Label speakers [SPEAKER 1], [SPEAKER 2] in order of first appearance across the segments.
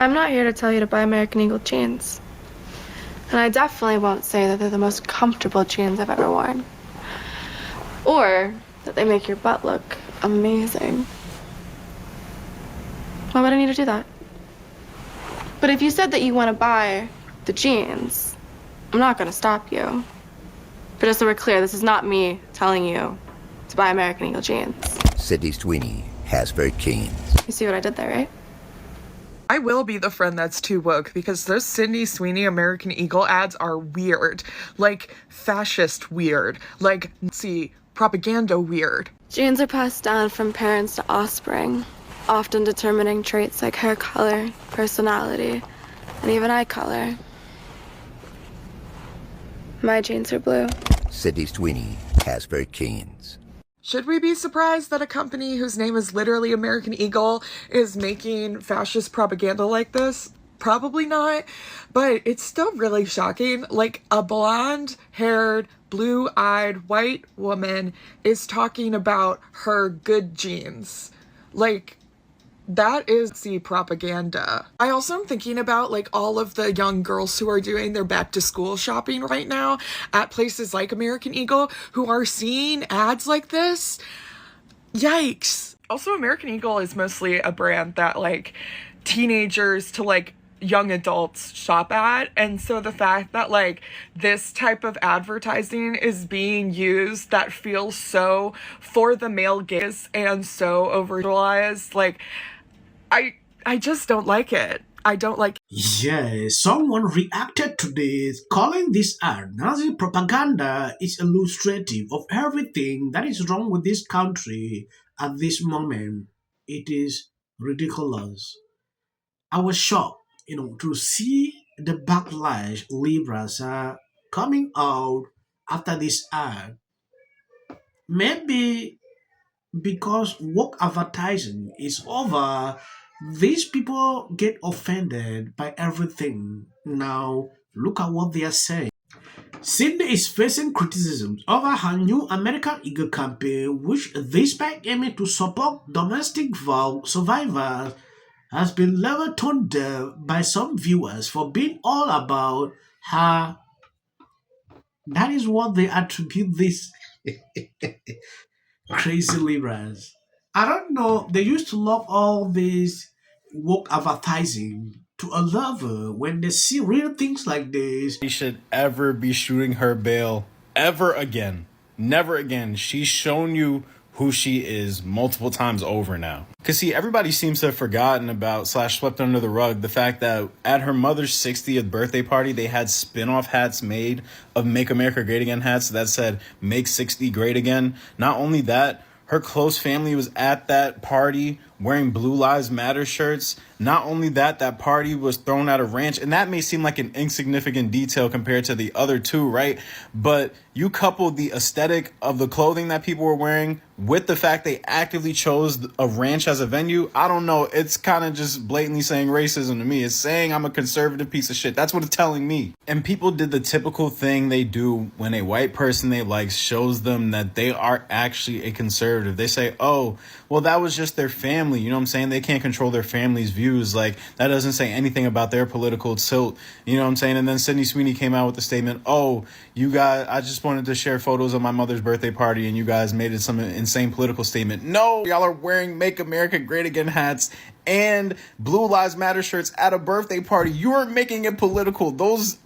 [SPEAKER 1] I'm not here to tell you to buy American Eagle jeans. And I definitely won't say that they're the most comfortable jeans I've ever worn. Or that they make your butt look amazing. Why would I need to do that? But if you said that you want to buy the jeans, I'm not going to stop you. But just so we're clear, this is not me telling you to buy American Eagle jeans.
[SPEAKER 2] Sydney Sweeney has very keen.
[SPEAKER 1] You see what I did there, right?
[SPEAKER 3] I will be the friend that's too woke because those Sydney Sweeney American Eagle ads are weird. Like, fascist weird. Like, Nazi propaganda weird.
[SPEAKER 1] Genes are passed down from parents to offspring, often determining traits like hair color, personality, and even eye color. My genes are blue.
[SPEAKER 2] Sydney Sweeney has very keen.
[SPEAKER 3] Should we be surprised that a company whose name is literally American Eagle is making fascist propaganda like this? Probably not, but it's still really shocking. Like, a blonde-haired, blue-eyed white woman is talking about her good genes. Like, that is the propaganda. I also am thinking about like all of the young girls who are doing their back to school shopping right now at places like American Eagle who are seeing ads like this. Yikes. Also, American Eagle is mostly a brand that like teenagers to like young adults shop at, and so the fact that like this type of advertising is being used that feels so for the male gaze and so overutilized, like I just don't like it. I don't like
[SPEAKER 4] Yes, someone reacted to this, calling this ad Nazi propaganda is illustrative of everything that is wrong with this country at this moment. It is ridiculous. I was shocked, to see the backlash Libras are coming out after this ad. Maybe because woke advertising is over, these people get offended by everything. Now, look at what they are saying. Sydney is facing criticism over her new American Eagle campaign, which, despite aiming to support domestic violence survivors, has been level toned down by some viewers for being all about her. That is what they attribute this crazy Libras. I don't know. They used to love all this woke advertising to a level when they see real things like this.
[SPEAKER 5] She should ever be shooting her bail ever again. Never again. She's shown you who she is multiple times over now. Because see, everybody seems to have forgotten about / swept under the rug the fact that at her mother's 60th birthday party, they had spin-off hats made of Make America Great Again hats that said Make 60 Great Again. Not only that, her close family was at that party wearing Blue Lives Matter shirts. Not only that, that party was thrown at a ranch, and that may seem like an insignificant detail compared to the other two, right? But you couple the aesthetic of the clothing that people were wearing with the fact they actively chose a ranch as a venue. I don't know. It's kind of just blatantly saying racism to me. It's saying I'm a conservative piece of shit. That's what it's telling me. And people did the typical thing they do when a white person they like shows them that they are actually a conservative. They say, oh, well, that was just their family. You know what I'm saying? They can't control their family's views. Like, that doesn't say anything about their political tilt. You know what I'm saying? And then Sydney Sweeney came out with the statement, oh, you guys, I just wanted to share photos of my mother's birthday party and you guys made it some insane political statement. No, y'all are wearing Make America Great Again hats and Blue Lives Matter shirts at a birthday party. You are making it political.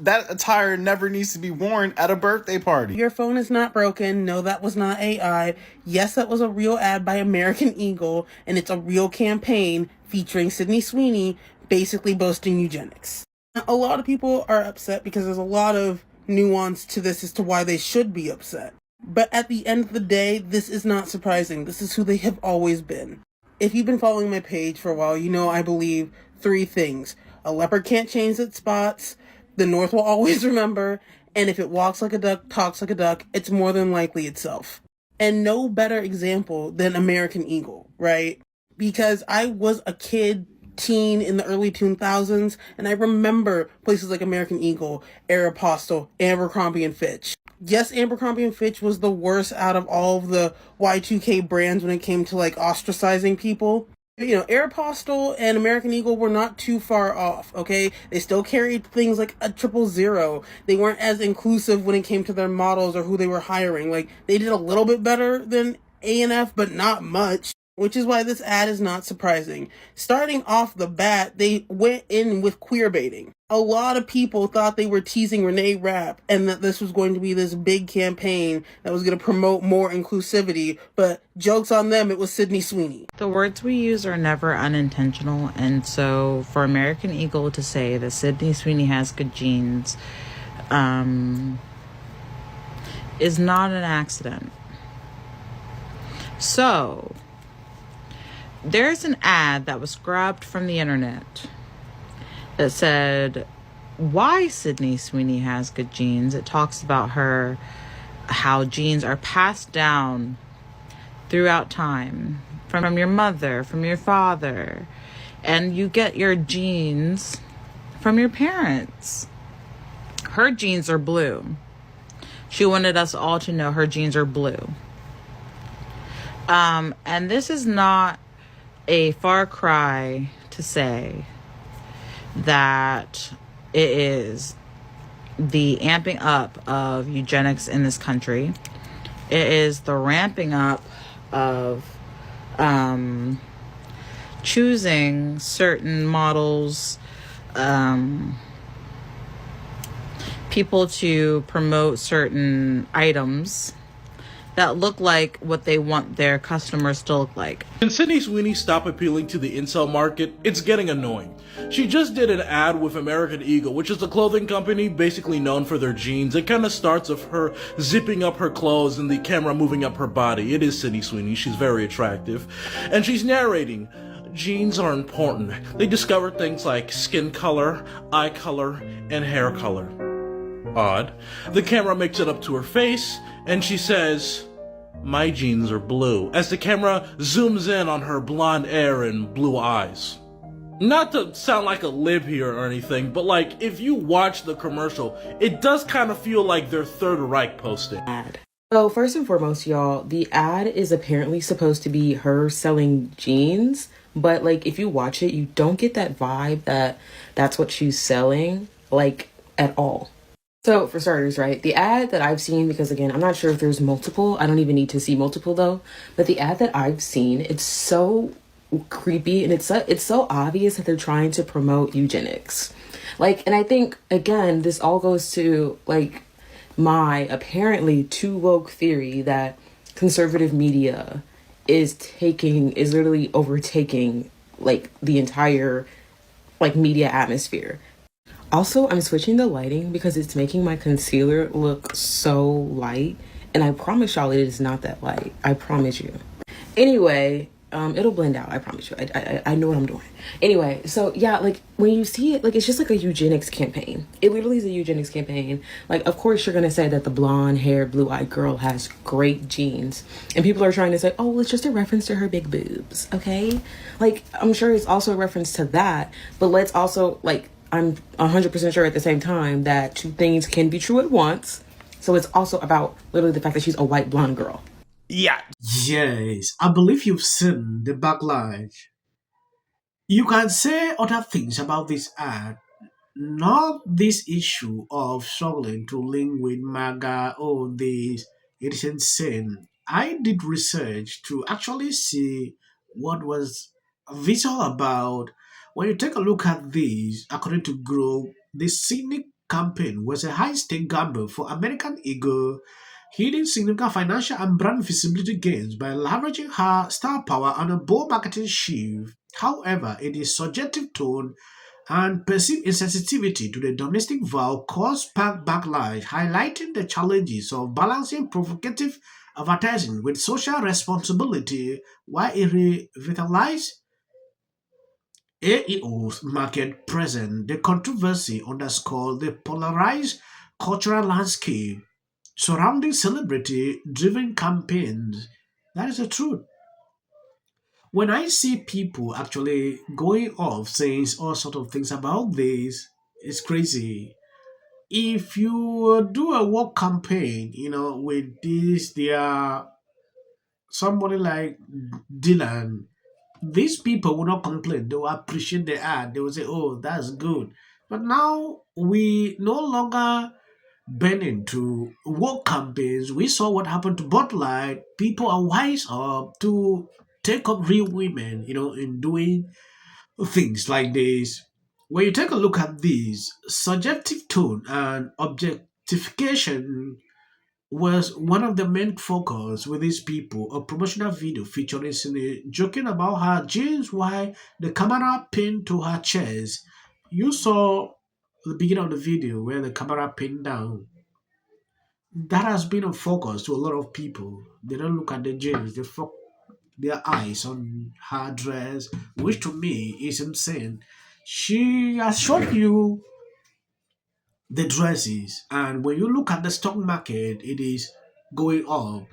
[SPEAKER 5] That attire never needs to be worn at a birthday party.
[SPEAKER 6] Your phone is not broken. No, that was not AI. Yes, that was a real ad by American Eagle, and it's a real campaign featuring Sydney Sweeney basically boasting eugenics. A lot of people are upset because there's a lot of nuance to this as to why they should be upset. But at the end of the day, this is not surprising. This is who they have always been. If you've been following my page for a while, you know I believe 3 things. A leopard can't change its spots, the North will always remember, and if it walks like a duck, talks like a duck, it's more than likely itself. And no better example than American Eagle, right? Because I was a teen in the early 2000s, and I remember places like American Eagle, Aeropostale, Abercrombie & Fitch. Yes, Abercrombie & Fitch was the worst out of all of the Y2K brands when it came to like ostracizing people. You know, Aeropostale and American Eagle were not too far off, okay? They still carried things like a 000. They weren't as inclusive when it came to their models or who they were hiring. Like, they did a little bit better than A&F, but not much, which is why this ad is not surprising. Starting off the bat, they went in with queer baiting. A lot of people thought they were teasing Renee Rapp and that this was going to be this big campaign that was going to promote more inclusivity, but joke's on them, it was Sydney Sweeney.
[SPEAKER 7] The words we use are never unintentional, and so for American Eagle to say that Sydney Sweeney has good genes is not an accident. So, there's an ad that was grabbed from the internet that said why Sydney Sweeney has good genes. It talks about how genes are passed down throughout time from your mother, from your father, and you get your genes from your parents. Her genes are blue. She wanted us all to know her genes are blue. And this is not a far cry to say that it is the amping up of eugenics in this country. It is the ramping up of choosing certain models, people to promote certain items that look like what they want their customers to look like.
[SPEAKER 8] Can Sydney Sweeney stop appealing to the incel market? It's getting annoying. She just did an ad with American Eagle, which is a clothing company basically known for their jeans. It kind of starts with her zipping up her clothes and the camera moving up her body. It is Sydney Sweeney. She's very attractive. And she's narrating, genes are important. They discover things like skin color, eye color, and hair color. Odd. The camera makes it up to her face, and she says, my genes are blue, as the camera zooms in on her blonde hair and blue eyes. Not to sound like a lib here or anything, but like, if you watch the commercial, it does kind of feel like their Third Reich posting.
[SPEAKER 9] So first and foremost, y'all, the ad is apparently supposed to be her selling jeans, but like, if you watch it, you don't get that vibe that that's what she's selling, like, at all. So for starters, right, the ad that I've seen, because again, I'm not sure if there's multiple, I don't even need to see multiple though, but the ad that I've seen, it's so creepy and it's so obvious that they're trying to promote eugenics. Like, and I think, again, this all goes to like my apparently too woke theory that conservative media is literally overtaking like the entire like media atmosphere. Also, I'm switching the lighting because it's making my concealer look so light. And I promise y'all it is not that light. I promise you. Anyway, it'll blend out. I promise you. I know what I'm doing. Anyway, so yeah, like when you see it, like it's just like a eugenics campaign. It literally is a eugenics campaign. Like, of course, you're going to say that the blonde haired, blue eyed girl has great genes. And people are trying to say, oh, well, it's just a reference to her big boobs. Okay. Like, I'm sure it's also a reference to that. But let's also like, I'm 100% sure at the same time that two things can be true at once. So it's also about literally the fact that she's a white blonde girl.
[SPEAKER 4] Yeah. Yes, I believe you've seen the Backlash. You can say other things about this ad, not this issue of struggling to link with MAGA. Oh, this, it is insane. I did research to actually see what was this all about. When you take a look at this, according to Grove, the Sydney campaign was a high-stake gamble for American Eagle, hitting significant financial and brand visibility gains by leveraging her star power and a bold marketing shift. However, it is subjective tone and perceived insensitivity to the domestic vow caused backlash, highlighting the challenges of balancing provocative advertising with social responsibility while it revitalized AEO's market presence. The controversy underscored the polarized cultural landscape surrounding celebrity-driven campaigns. That is the truth. When I see people actually going off saying all sort of things about this, it's crazy. If you do a work campaign, with this, there are somebody like Dylan, these people will not complain. They will appreciate the ad. They will say, oh, that's good. But now we no longer bend into work campaigns. We saw what happened to Bud Light. People are wise up to take up real women, in doing things like this. When you take a look at these, subjective tone and objectification was one of the main focus with these people. A promotional video featuring Sydney joking about her jeans while the camera pinned to her chest. You saw the beginning of the video where the camera pinned down. That has been a focus to a lot of people. They don't look at the jeans, they focus their eyes on her dress, which to me is insane. She has shown you the dresses, and when you look at the stock market, it is going up.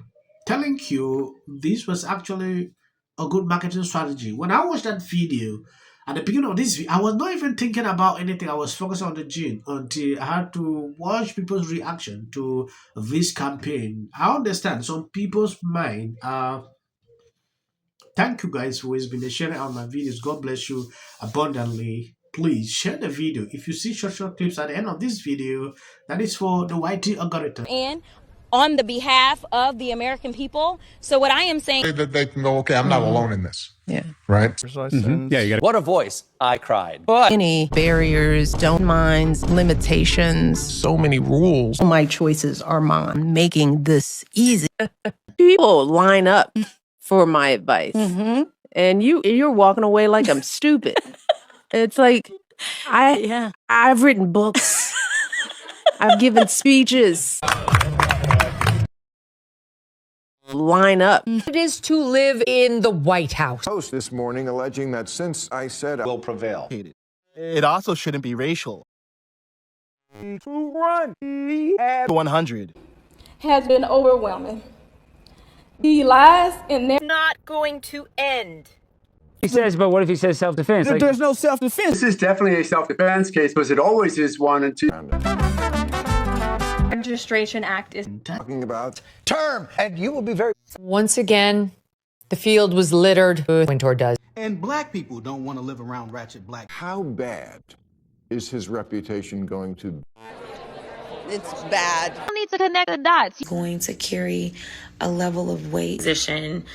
[SPEAKER 4] Telling you this was actually a good marketing strategy. When I watched that video at the beginning of this video, I was not even thinking about anything. I was focused on the gym until I had to watch people's reaction to this campaign. I understand some people's mind are. Thank you guys for always been sharing out my videos. God bless you abundantly. Please share the video. If you see short clips at the end of this video, that is for the YT algorithm.
[SPEAKER 10] And on the behalf of the American people. So what I am saying
[SPEAKER 11] that they can go, okay, I'm not alone in this. Yeah. Right?
[SPEAKER 12] What a voice. I cried. But
[SPEAKER 13] Any barriers, don't minds, limitations.
[SPEAKER 11] So many rules.
[SPEAKER 13] My choices are mine. Making this easy. People line up for my advice. And you're walking away like I'm stupid. It's like I've written books. I've given speeches. Line up.
[SPEAKER 14] It is to live in the White House.
[SPEAKER 11] Post this morning alleging that since I said I
[SPEAKER 12] will prevail.
[SPEAKER 15] It also shouldn't be racial. 100
[SPEAKER 10] has been overwhelming. The lies in there
[SPEAKER 14] Not going to end.
[SPEAKER 16] He says, but what if he says self-defense?
[SPEAKER 15] There's no self-defense.
[SPEAKER 17] This is definitely a self-defense case, because it always is one and two.
[SPEAKER 10] Registration Act is
[SPEAKER 11] talking about
[SPEAKER 12] Term, and you will be very.
[SPEAKER 14] Once again, the field was littered with Wintour does.
[SPEAKER 15] And black people don't want to live around ratchet black.
[SPEAKER 11] how bad is his reputation going to be?
[SPEAKER 13] It's bad.
[SPEAKER 10] need to connect the dots.
[SPEAKER 13] Going to carry a level of weight.
[SPEAKER 10] Position.